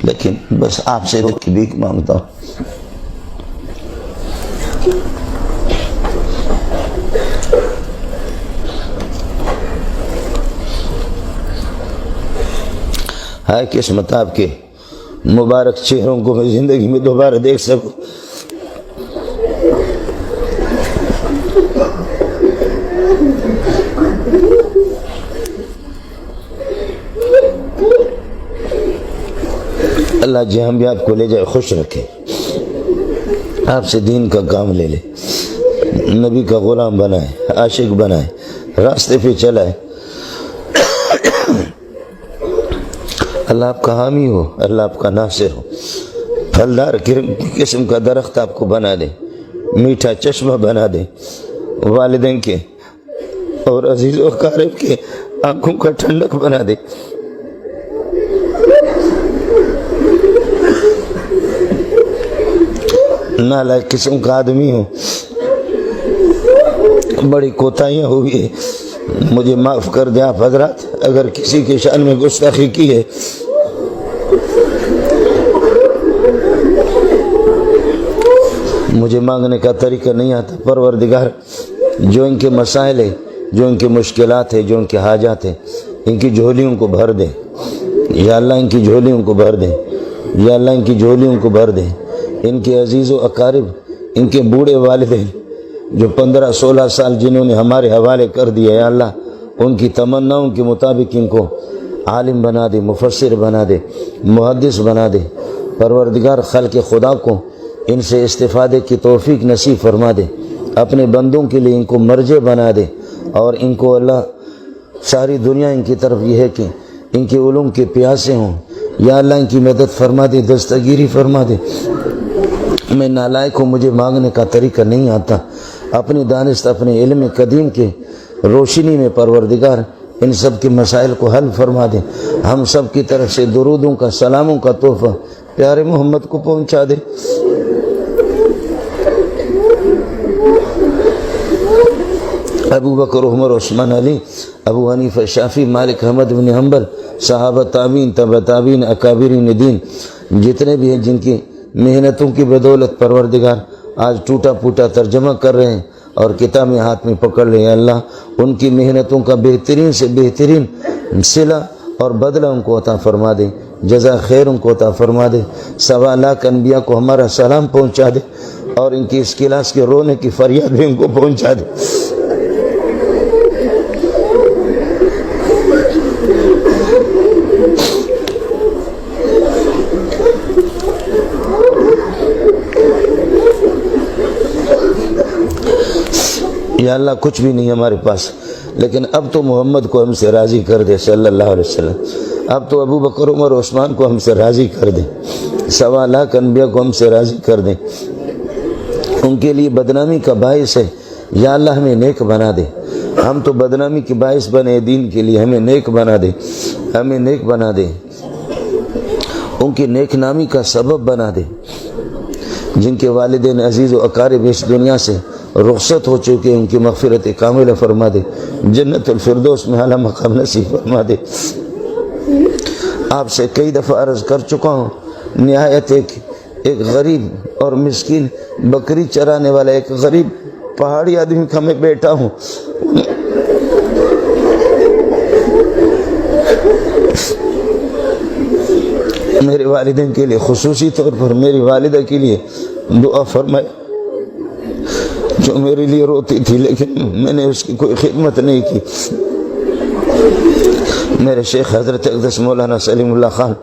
لیکن بس آپ سے کی بھیک مانگتا ہوں. ہائے قسمت آپ کے مبارک چہروں کو میں زندگی میں دوبارہ دیکھ سکوں. اللہ جہاں بھی آپ کو لے جائے خوش رکھے، آپ سے دین کا کام لے لے، نبی کا غلام بنائے، عاشق بنائے، راستے پہ چلائے. اللہ آپ کا حامی ہو، اللہ آپ کا ناصر ہو، پھلدار قسم کا درخت آپ کو بنا دے، میٹھا چشمہ بنا دے، والدین کے اور عزیز و اقارب کے آنکھوں کا ٹھنڈک بنا دے. نالائق قسم کا آدمی ہو، بڑی کوتاہیاں ہوئی ہے، مجھے معاف کر دیں آپ حضرات اگر کسی کے شان میں گستاخی کی ہے. مجھے مانگنے کا طریقہ نہیں آتا. پروردگار جو ان کے مسائل ہے، جو ان کے مشکلات ہے، جو ان کے حاجات ہیں، ان کی جھولیوں کو بھر دے یا اللہ، ان کی جھولیوں کو بھر دے یا اللہ، ان کی جھولیوں کو بھر دے. ان کے عزیز و اقارب، ان کے بوڑھے والدین جو 15-16 سال جنہوں نے ہمارے حوالے کر دیا، یا اللہ ان کی تمناؤں کے مطابق ان کو عالم بنا دے، مفسر بنا دے، محدث بنا دے. پروردگار خلق خدا کو ان سے استفادے کی توفیق نصیب فرما دے. اپنے بندوں کے لیے ان کو مرجع بنا دے، اور ان کو اللہ ساری دنیا ان کی طرف یہ ہے کہ ان کے علوم کے پیاسے ہوں. یا اللہ ان کی مدد فرما دے، دستگیری فرما دے. میں نالائق ہوں، مجھے مانگنے کا طریقہ نہیں آتا. اپنی دانست، اپنے علم قدیم کے روشنی میں پروردگار ان سب کے مسائل کو حل فرما دے. ہم سب کی طرف سے درودوں کا، سلاموں کا تحفہ پیارے محمد کو پہنچا دے. ابو بکر، عمر، عثمان، علی، ابو حنیفہ، شافعی، مالک، احمد بن حنبل، صحابہ، تابعین، تبع تابعین، اکابرین دین جتنے بھی ہیں، جن کی محنتوں کی بدولت پروردگار آج ٹوٹا پھوٹا ترجمہ کر رہے ہیں اور کتابیں ہاتھ میں پکڑ رہے ہیں. اللہ ان کی محنتوں کا بہترین سے بہترین صلہ اور بدلہ ان کو عطا فرما دے، جزا خیر ان کو عطا فرما دے. 1.25 لاکھ انبیاء کو ہمارا سلام پہنچا دے، اور ان کی اس کلاس کے رونے کی فریاد بھی ان کو پہنچا دے. یا اللہ کچھ بھی نہیں ہمارے پاس، لیکن اب تو محمد کو ہم سے راضی کر دے صلی اللہ علیہ وسلم. اب تو ابو بکر، عمر، عثمان کو ہم سے راضی کر دے. 1.25 لاکھ انبیاء کو ہم سے راضی کر دیں. ان کے لیے بدنامی کا باعث ہے، یا اللہ ہمیں نیک بنا دے. ہم تو بدنامی کے باعث بنے دین کے لیے، ہمیں نیک بنا دے، ہمیں نیک بنا دے. ان کی نیک نامی کا سبب بنا دے. جن کے والدین عزیز و اقارب اس دنیا سے رخصت ہو چکے، ان کی مغفرت کاملہ فرما دے، جنت الفردوس میں اعلیٰ مقام نصیب فرما دے. آپ سے کئی دفعہ عرض کر چکا ہوں، نہایت ایک غریب اور مسکین بکری چرانے والا ایک غریب پہاڑی آدمی کا میں بیٹا ہوں. میرے والدین کے لیے، خصوصی طور پر میری والدہ کے لیے دعا فرمائے، جو میرے لیے روتی تھی لیکن میں نے اس کی کوئی خدمت نہیں کی. میرے شیخ حضرت اقدس مولانا سلیم اللہ خان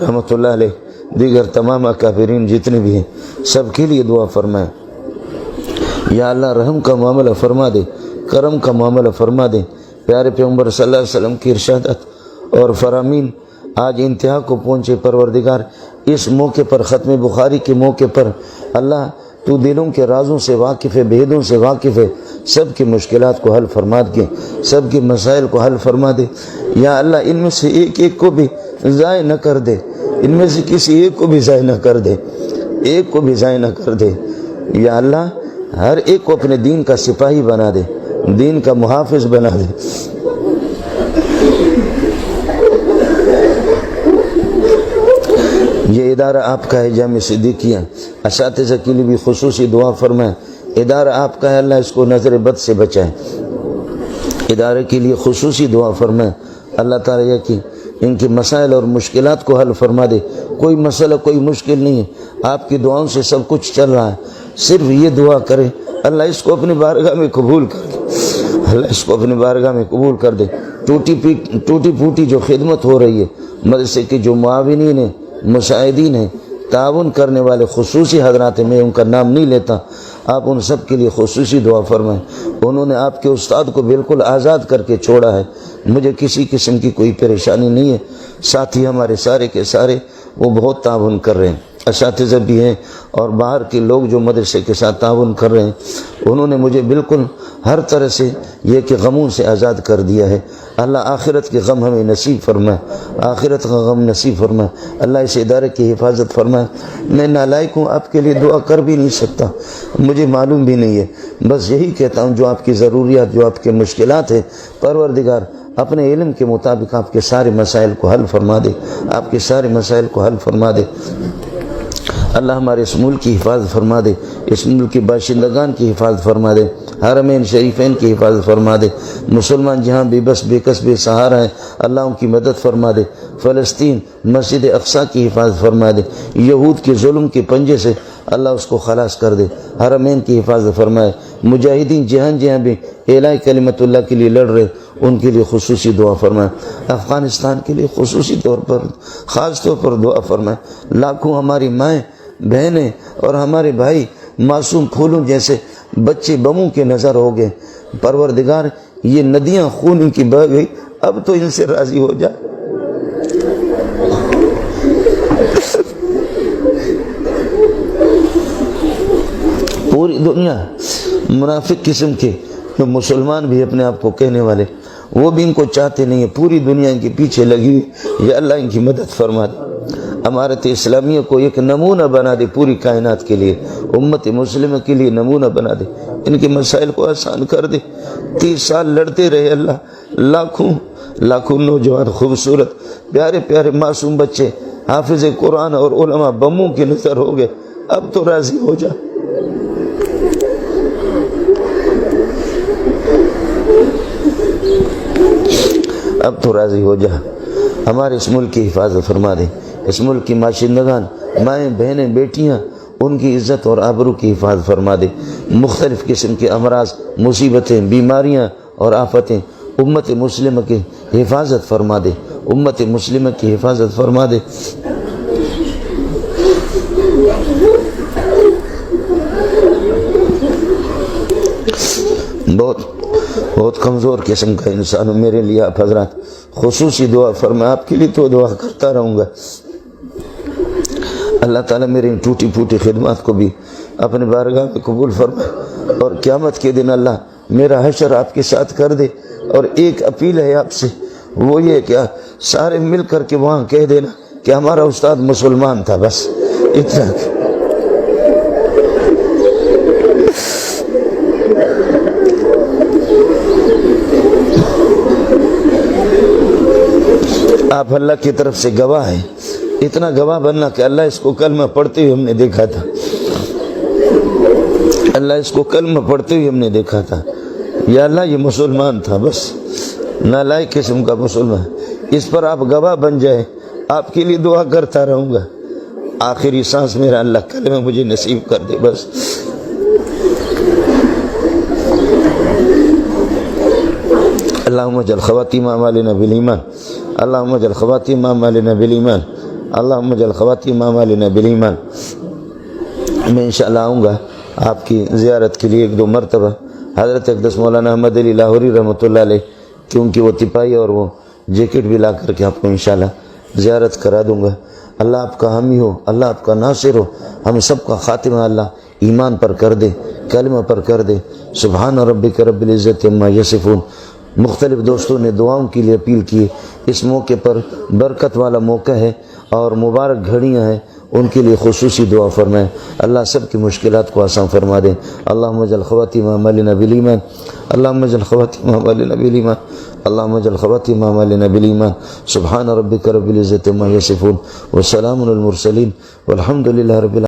رحمۃ اللہ علیہ، دیگر تمام اکابرین جتنے بھی ہیں، سب کے لیے دعا فرمائے. یا اللہ رحم کا معاملہ فرما دے، کرم کا معاملہ فرما دے. پیارے پیغمبر صلی اللہ علیہ وسلم کی ارشادات اور فرامین آج انتہا کو پہنچے. پروردگار اس موقع پر، ختم بخاری کے موقع پر، اللہ تو دلوں کے رازوں سے واقف ہے، بھیدوں سے واقف ہے. سب کی مشکلات کو حل فرما دے، سب کے مسائل کو حل فرما دے. یا اللہ ان میں سے ایک ایک کو بھی ضائع نہ کر دے، ان میں سے کسی ایک کو بھی ضائع نہ کر دے، ایک کو بھی ضائع نہ کر دے. یا اللہ ہر ایک کو اپنے دین کا سپاہی بنا دے، دین کا محافظ بنا دے. یہ ادارہ آپ کا ہے جامع صدیقیہ، اساتذہ کے لیے بھی خصوصی دعا فرمائیں۔ ادارہ آپ کا ہے، اللہ اس کو نظر بد سے بچائے۔ ادارے کے لیے خصوصی دعا فرمائیں، اللہ تعالیٰ یہ کہ ان کے مسائل اور مشکلات کو حل فرما دے۔ کوئی مسئلہ کوئی مشکل نہیں ہے، آپ کی دعاؤں سے سب کچھ چل رہا ہے۔ صرف یہ دعا کرے اللہ اس کو اپنی بارگاہ میں قبول کر دے، اللہ اس کو اپنی بارگاہ میں قبول کر دے۔ ٹوٹی پھوٹی جو خدمت ہو رہی ہے، مدرسے کے جو معاونین ہیں، مساعدین ہیں، تعاون کرنے والے خصوصی حضرات ہیں، میں ان کا نام نہیں لیتا، آپ ان سب کے لیے خصوصی دعا فرمائیں۔ انہوں نے آپ کے استاد کو بالکل آزاد کر کے چھوڑا ہے، مجھے کسی قسم کی کوئی پریشانی نہیں ہے۔ ساتھی ہمارے سارے کے سارے وہ بہت تعاون کر رہے ہیں، اساتذہ بھی ہیں اور باہر کے لوگ جو مدرسے کے ساتھ تعاون کر رہے ہیں، انہوں نے مجھے بالکل ہر طرح سے یہ کہ غموں سے آزاد کر دیا ہے۔ اللہ آخرت کے غم ہمیں نصیب فرمائے، آخرت کا غم نصیب فرمائے، اللہ اس ادارے کی حفاظت فرمائے۔ میں نالائق ہوں، آپ کے لیے دعا کر بھی نہیں سکتا، مجھے معلوم بھی نہیں ہے، بس یہی کہتا ہوں جو آپ کی ضروریات، جو آپ کے مشکلات ہیں، پروردگار اپنے علم کے مطابق آپ کے سارے مسائل کو حل فرما دے، آپ کے سارے مسائل کو حل فرما دے۔ اللہ ہمارے اس ملک کی حفاظت فرما دے، اس ملک کے باشندگان کی حفاظت فرما دے، حرمین شریفین کی حفاظت فرما دے۔ مسلمان جہاں بے بس بے کس بے سہارا ہیں، اللہ ان کی مدد فرما دے۔ فلسطین مسجد اقصیٰ کی حفاظت فرما دے، یہود کے ظلم کے پنجے سے اللہ اس کو خلاص کر دے، حرمین کی حفاظت فرمائے۔ مجاہدین جہاں بھی اعلاء کلمت اللہ کے لیے لڑ رہے، ان کے لیے خصوصی دعا فرمائے۔ افغانستان کے لیے خصوصی طور پر خاص طور پر دعا فرمائے۔ لاکھوں ہماری مائیں بہنیں اور ہمارے بھائی معصوم پھولوں جیسے بچے بموں کے نظر ہو گئے، پروردگار یہ ندیاں خون ان کی بہہ گئی، اب تو ان سے راضی ہو جائے۔ پوری دنیا منافق قسم کے جو مسلمان بھی اپنے آپ کو کہنے والے، وہ بھی ان کو چاہتے نہیں ہیں، پوری دنیا ان کے پیچھے لگی ہوئی، یا اللہ ان کی مدد فرما دے۔ امارت اسلامیہ کو ایک نمونہ بنا دے پوری کائنات کے لیے، امت مسلمہ کے لیے نمونہ بنا دے، ان کے مسائل کو آسان کر دے۔ 30 سال لڑتے رہے اللہ، لاکھوں نوجوان خوبصورت پیارے پیارے معصوم بچے حافظ قرآن اور علماء بموں کی نظر ہو گئے، اب تو راضی ہو جا۔ اب تو راضی ہو جا، ہمارے اس ملک کی حفاظت فرما دے، اس ملک کی باشندگان مائیں بہنیں بیٹیاں ان کی عزت اور آبرو کی حفاظت فرما دے۔ مختلف قسم کے امراض مصیبتیں بیماریاں اور آفتیں امت مسلمہ کی حفاظت فرما دے، امت مسلمہ کی حفاظت فرما دے۔ بہت کمزور قسم کا انسان ہوں، میرے لیے آپ حضرات خصوصی دعا فرمائے، آپ کے لیے تو دعا کرتا رہوں گا۔ اللہ تعالیٰ میرے ان ٹوٹی پھوٹی خدمات کو بھی اپنے بارگاہ میں قبول فرمائے، اور قیامت کے دن اللہ میرا حشر آپ کے ساتھ کر دے۔ اور ایک اپیل ہے آپ سے، وہ یہ کہ سارے مل کر کے وہاں کہہ دینا کہ ہمارا استاد مسلمان تھا، بس اتنا۔ آپ اللہ کی طرف سے گواہ ہیں، اتنا گواہ بننا کہ اللہ اس کو کلمہ پڑھتے ہوئے ہم نے دیکھا تھا، اللہ اس کو کلمہ پڑھتے ہوئے ہم نے دیکھا تھا، یا اللہ یہ مسلمان تھا، بس نالائق قسم کا مسلمان۔ اس پر آپ گواہ بن جائیں، آپ کے لیے دعا کرتا رہوں گا، آخری سانس میرا اللہ کلمہ مجھے نصیب کر دے، بس۔ اللہم اجعل خواتیم اعمالنا بالایمان، اللہم اجعل خواتیم اعمالنا بالایمان، اللہم اجعل خواتیم اعمالنا بالایمان۔ میں انشاءاللہ آؤں گا آپ کی زیارت کے لیے 1-2 مرتبہ۔ حضرت اقدس مولانا احمد علی لاہوری رحمۃ اللہ علیہ کیونکہ وہ تپائی اور وہ جیکٹ بھی لا کر کے آپ کو انشاءاللہ زیارت کرا دوں گا۔ اللہ آپ کا حامی ہو، اللہ آپ کا ناصر ہو، ہم سب کا خاتمہ اللہ ایمان پر کر دے، کلمہ پر کر دے۔ سبحان ربک رب العزت عما یصفون۔ مختلف دوستوں نے دعاؤں کے لیے اپیل کی، اس موقع پر برکت والا موقع ہے اور مبارک گھڑیاں ہیں، ان کے لیے خصوصی دعا فرمائیں، اللہ سب کی مشکلات کو آسان فرما دیں۔ اللہم اجعل خواتیم اعمالنا بالایمان، اللہم اجعل خواتیم اعمالنا بالایمان، اللهم اجعل خواتم اعمالنا بالایمان سبحان ربک رب العزة عما یصفون وسلام علی المرسلین والحمد للہ رب العالمین.